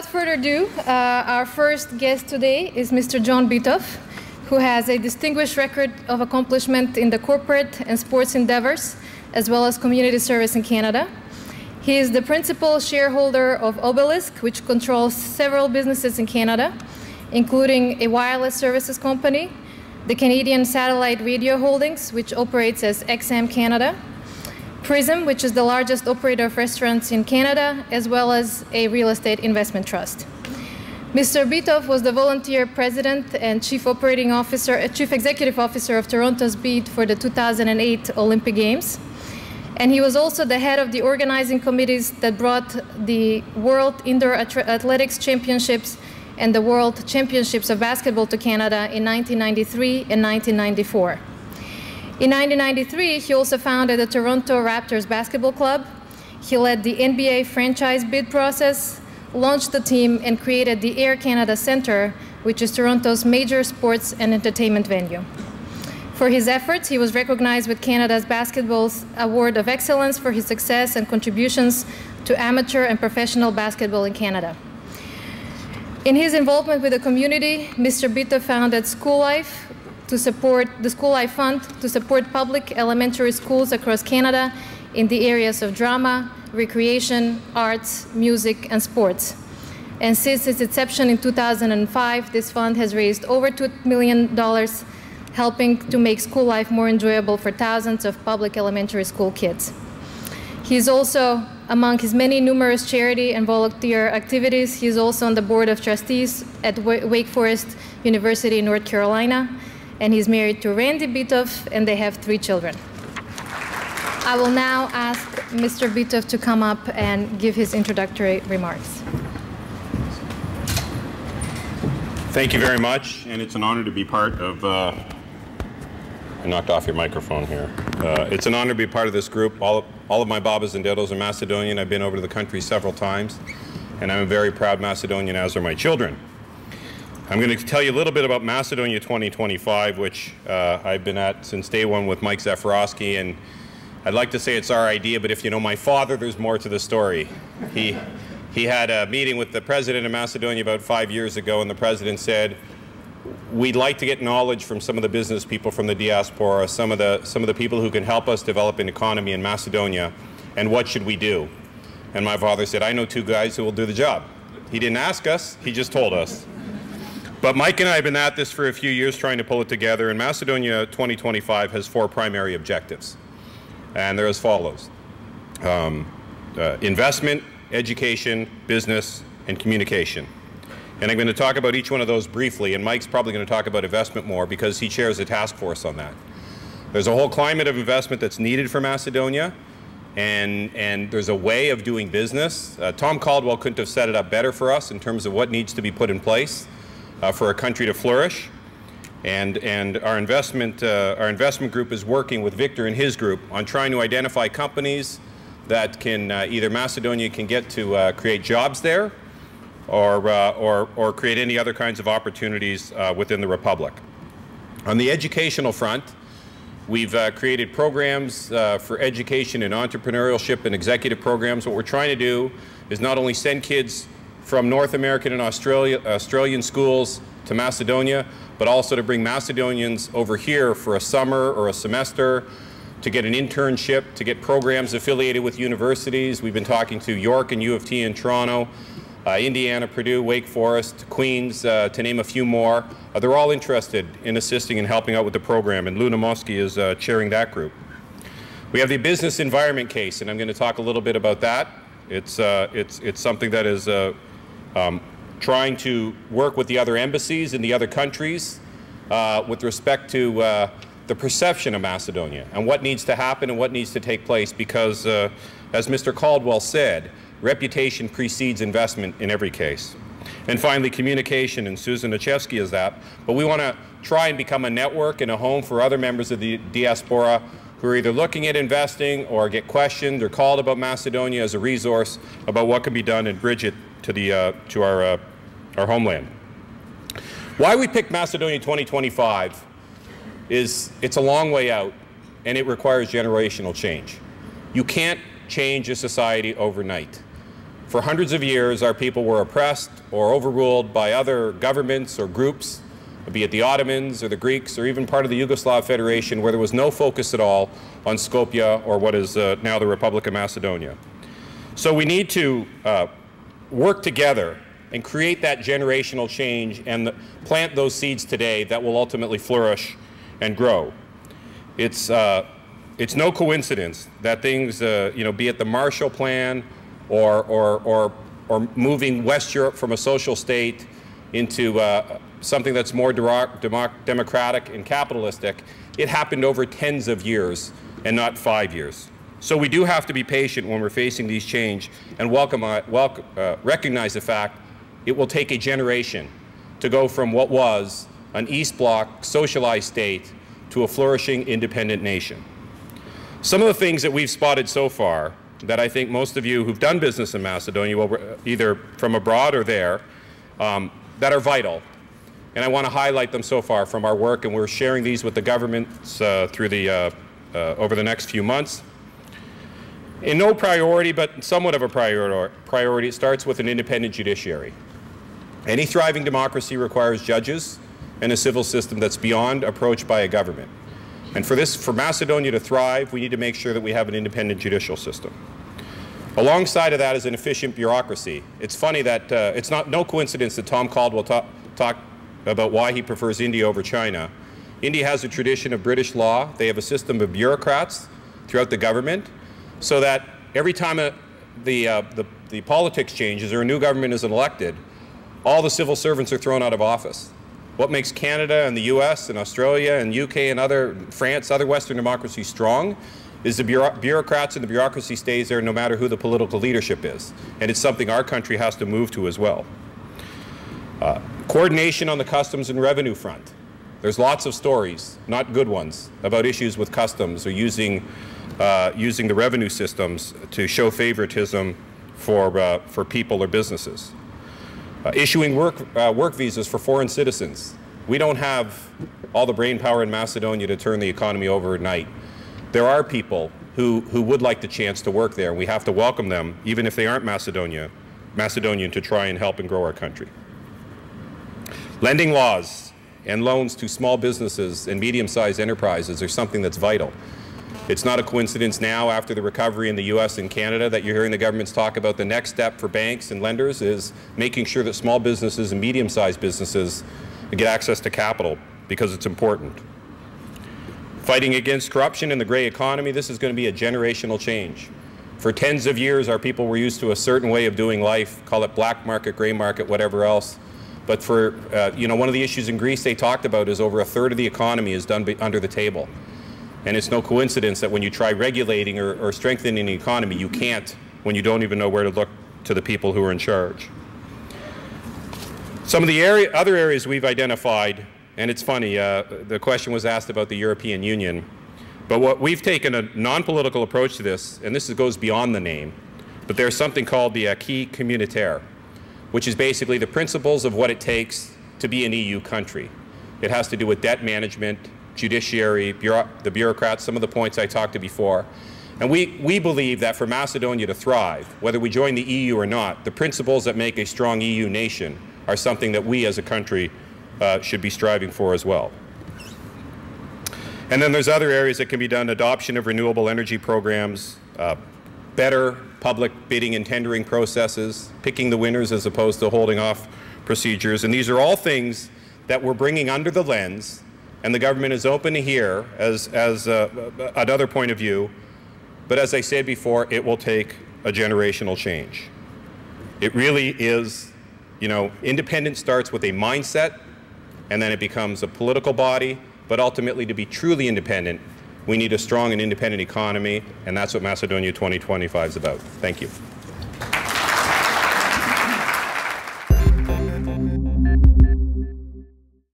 without further ado, our first guest today is Mr. John Bitove, who has a distinguished record of accomplishment in the corporate and sports endeavors, as well as community service in Canada. He is the principal shareholder of Obelisk, which controls several businesses in Canada, including a wireless services company, the Canadian Satellite Radio Holdings, which operates as XM Canada, Prism, which is the largest operator of restaurants in Canada, as well as a real estate investment trust. Mr. Bitove was the volunteer president and chief executive officer of Toronto's bid for the 2008 Olympic Games. And he was also the head of the organizing committees that brought the World Indoor Athletics Championships and the World Championships of Basketball to Canada in 1993 and 1994. In 1993, he also founded the Toronto Raptors Basketball Club. He led the NBA franchise bid process, launched the team, and created the Air Canada Centre, which is Toronto's major sports and entertainment venue. For his efforts, he was recognized with Canada's Basketball's Award of Excellence for his success and contributions to amateur and professional basketball in Canada. In his involvement with the community, Mr. Bitove founded School Life to support the School Life Fund to support public elementary schools across Canada in the areas of drama, recreation, arts, music, and sports. And since its inception in 2005, this fund has raised over $2 million, helping to make school life more enjoyable for thousands of public elementary school kids. He's also, among his many numerous charity and volunteer activities, he's also on the board of trustees at Wake Forest University in North Carolina, and he's married to Randy Bitove, and they have 3 children. I will now ask Mr. Bitove to come up and give his introductory remarks. Thank you very much, and it's an honor to be part of I knocked off your microphone here. It's an honor to be part of this group. All of my babas and dedos are Macedonian. I've been over to the country several times, and I'm a very proud Macedonian, as are my children. I'm going to tell you a little bit about Macedonia 2025, which I've been at since day one with Mike Zafrowski, and I'd like to say it's our idea, but if you know my father, there's more to the story. He had a meeting with the president of Macedonia about 5 years ago, and the president said, we'd like to get knowledge from some of the business people from the diaspora, some of the people who can help us develop an economy in Macedonia, and what should we do? And my father said, I know 2 guys who will do the job. He didn't ask us, he just told us. But Mike and I have been at this for a few years trying to pull it together, and Macedonia 2025 has 4 primary objectives. And they're as follows. Investment, education, business, and communication. And I'm going to talk about each one of those briefly, and Mike's probably going to talk about investment more because he chairs a task force on that. There's a whole climate of investment that's needed for Macedonia, and there's a way of doing business. Tom Caldwell couldn't have set it up better for us in terms of what needs to be put in place for a country to flourish. And our investment group is working with Victor and his group on trying to identify companies that can either Macedonia can get to create jobs there, or create any other kinds of opportunities within the Republic. On the educational front, we've created programs for education and entrepreneurship and executive programs. What we're trying to do is not only send kids from North American and Australian schools to Macedonia, but also to bring Macedonians over here for a summer or a semester, to get an internship, to get programs affiliated with universities. We've been talking to York and U of T in Toronto, Indiana, Purdue, Wake Forest, Queens, to name a few more. They're all interested in assisting and helping out with the program, and Luna Mosky is chairing that group. We have the business environment case, and I'm going to talk a little bit about that. It's something that is trying to work with the other embassies in the other countries with respect to the perception of Macedonia and what needs to happen and what needs to take place, because as Mr. Caldwell said, reputation precedes investment in every case. And finally, communication, and Susan Nachevsky is that. But we want to try and become a network and a home for other members of the diaspora who are either looking at investing or get questioned or called about Macedonia as a resource about what can be done and bridge it to our homeland. Why we picked Macedonia 2025 is it's a long way out, and it requires generational change. You can't change a society overnight. For hundreds of years, our people were oppressed or overruled by other governments or groups, be it the Ottomans or the Greeks or even part of the Yugoslav Federation, where there was no focus at all on Skopje or what is now the Republic of Macedonia. So we need to work together and create that generational change and plant those seeds today that will ultimately flourish and grow. It's no coincidence that things, be it the Marshall Plan or moving West Europe from a social state into something that's more democratic and capitalistic, it happened over tens of years and not 5 years. So we do have to be patient when we're facing these change and recognize the fact it will take a generation to go from what was an East Bloc socialized state to a flourishing independent nation. Some of the things that we've spotted so far that I think most of you who've done business in Macedonia, either from abroad or there, that are vital. And I want to highlight them so far from our work, and we're sharing these with the governments through over the next few months. In no priority, but somewhat of a priority, it starts with an independent judiciary. Any thriving democracy requires judges and a civil system that's beyond approach by a government. And for Macedonia to thrive, we need to make sure that we have an independent judicial system. Alongside of that is an efficient bureaucracy. It's funny that it's no coincidence that Tom Caldwell talked about why he prefers India over China. India has a tradition of British law. They have a system of bureaucrats throughout the government, so that every time the politics changes or a new government is elected, all the civil servants are thrown out of office. What makes Canada and the US and Australia and UK and France, other Western democracies strong is the bureaucrats and the bureaucracy stays there no matter who the political leadership is. And it's something our country has to move to as well. Coordination on the customs and revenue front. There's lots of stories, not good ones, about issues with customs or using the revenue systems to show favoritism for people or businesses. Issuing work visas for foreign citizens. We don't have all the brain power in Macedonia to turn the economy overnight. There are people who would like the chance to work there, and we have to welcome them, even if they aren't Macedonian, to try and help and grow our country. Lending laws and loans to small businesses and medium-sized enterprises are something that's vital. It's not a coincidence now, after the recovery in the US and Canada, that you're hearing the governments talk about the next step for banks and lenders is making sure that small businesses and medium-sized businesses get access to capital, because it's important. Fighting against corruption in the gray economy, this is going to be a generational change. For tens of years, our people were used to a certain way of doing life, call it black market, gray market, whatever else. But for, one of the issues in Greece they talked about is over a third of the economy is done under the table. And it's no coincidence that when you try regulating or strengthening the economy, you can't when you don't even know where to look to the people who are in charge. Some of the other areas we've identified, and it's funny, the question was asked about the European Union, but what we've taken a non-political approach to this, and this goes beyond the name, but there's something called the acquis communautaire, which is basically the principles of what it takes to be an EU country. It has to do with debt management, judiciary, the bureaucrats, some of the points I talked to before. And we believe that for Macedonia to thrive, whether we join the EU or not, the principles that make a strong EU nation are something that we as a country should be striving for as well. And then there's other areas that can be done: adoption of renewable energy programs, better public bidding and tendering processes, picking the winners as opposed to holding off procedures. And these are all things that we're bringing under the lens, and the government is open to hear as another point of view. But as I said before, it will take a generational change. It really is, independence starts with a mindset, and then it becomes a political body. But ultimately, to be truly independent, we need a strong and independent economy, and that's what Macedonia 2025 is about. Thank you.